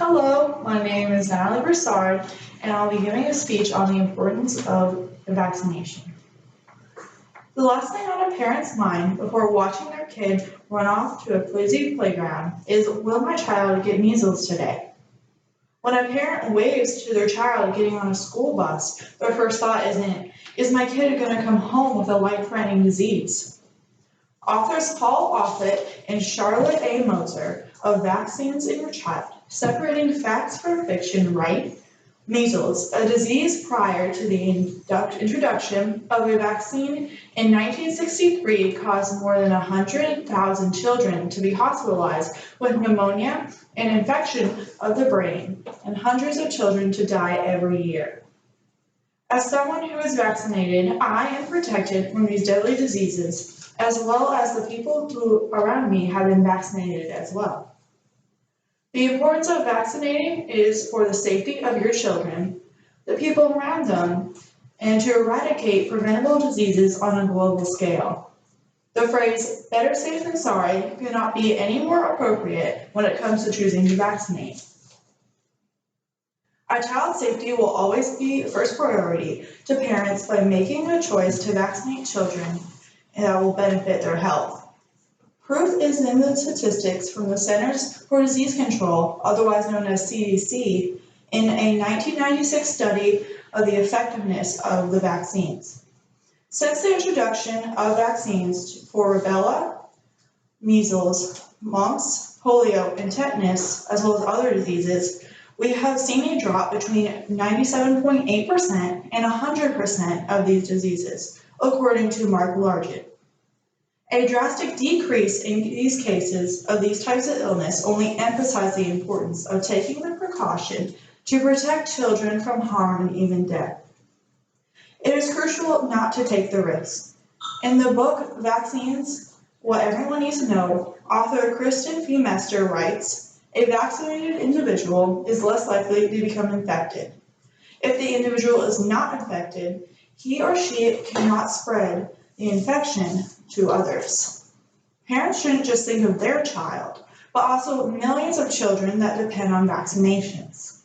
Hello, my name is Natalie Broussard, and I'll be giving a speech on the importance of vaccination. The last thing on a parent's mind before watching their kid run off to a busy playground is, will my child get measles today? When a parent waves to their child getting on a school bus, their first thought isn't, is my kid going to come home with a life-threatening disease? Authors Paul Offit and Charlotte A. Moser of Vaccines in Your Child, Separating Facts from Fiction, write, measles, a disease prior to the introduction of a vaccine in 1963, caused more than 100,000 children to be hospitalized with pneumonia and infection of the brain, and hundreds of children to die every year. As someone who is vaccinated, I am protected from these deadly diseases, as well as the people who around me have been vaccinated as well. The importance of vaccinating is for the safety of your children, the people around them, and to eradicate preventable diseases on a global scale. The phrase, better safe than sorry, cannot be any more appropriate when it comes to choosing to vaccinate. Our child's safety will always be the first priority to parents by making a choice to vaccinate children that will benefit their health. Proof is in the statistics from the Centers for Disease Control, otherwise known as CDC, in a 1996 study of the effectiveness of the vaccines. Since the introduction of vaccines for rubella, measles, mumps, polio, and tetanus, as well as other diseases, we have seen a drop between 97.8% and 100% of these diseases, according to Mark Largent. A drastic decrease in these cases of these types of illness only emphasize the importance of taking the precaution to protect children from harm and even death. It is crucial not to take the risk. In the book, Vaccines, What Everyone Needs to Know, author Kristen Feemester writes, a vaccinated individual is less likely to become infected. If the individual is not infected, he or she cannot spread the infection to others. Parents shouldn't just think of their child, but also millions of children that depend on vaccinations.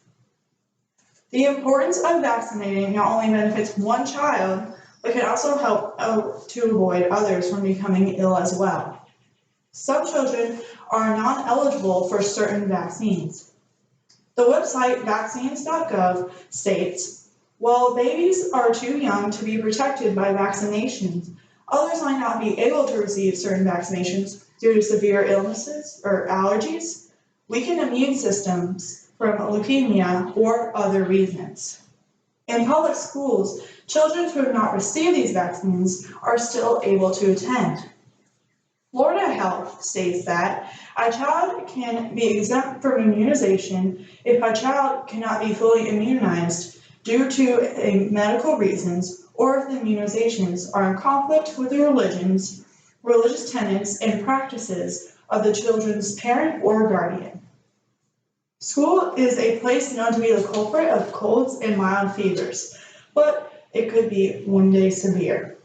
The importance of vaccinating not only benefits one child, but can also help to avoid others from becoming ill as well. Some children are non-eligible for certain vaccines. The website vaccines.gov states, while babies are too young to be protected by vaccinations, others might not be able to receive certain vaccinations due to severe illnesses or allergies, weakened immune systems from leukemia, or other reasons. In public schools, children who have not received these vaccines are still able to attend. Florida Health states that a child can be exempt from immunization if a child cannot be fully immunized due to medical reasons, or if the immunizations are in conflict with the religious tenets and practices of the children's parent or guardian. School is a place known to be the culprit of colds and mild fevers, but it could be one day severe.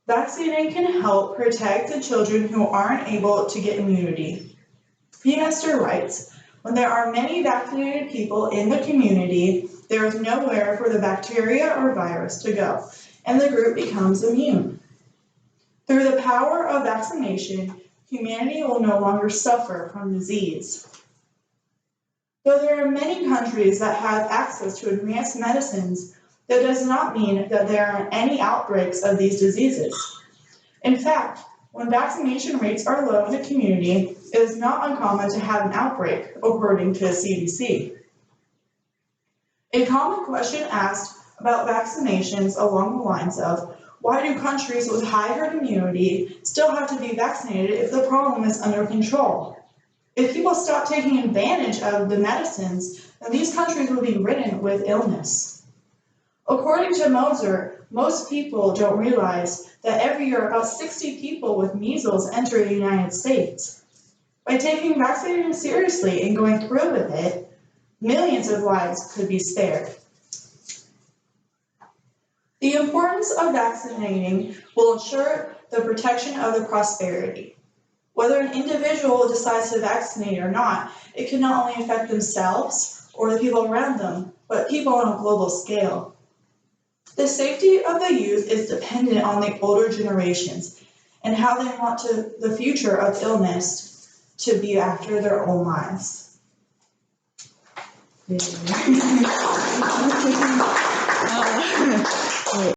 Vaccinating can help protect the children who aren't able to get immunity. Feemester writes, when there are many vaccinated people in the community, there is nowhere for the bacteria or virus to go, and the group becomes immune. Through the power of vaccination, humanity will no longer suffer from disease. Though there are many countries that have access to advanced medicines, that does not mean that there are any outbreaks of these diseases. In fact, when vaccination rates are low in a community, it is not uncommon to have an outbreak, according to the CDC. A common question asked about vaccinations along the lines of, why do countries with high herd immunity still have to be vaccinated if the problem is under control? If people stop taking advantage of the medicines, then these countries will be ridden with illness. According to Moser, most people don't realize that every year about 60 people with measles enter the United States. By taking vaccination seriously and going through with it, millions of lives could be spared. The importance of vaccinating will ensure the protection of the prosperity. Whether an individual decides to vaccinate or not, it can not only affect themselves or the people around them, but people on a global scale. The safety of the youth is dependent on the older generations and how they want the future of illness to be after their own lives.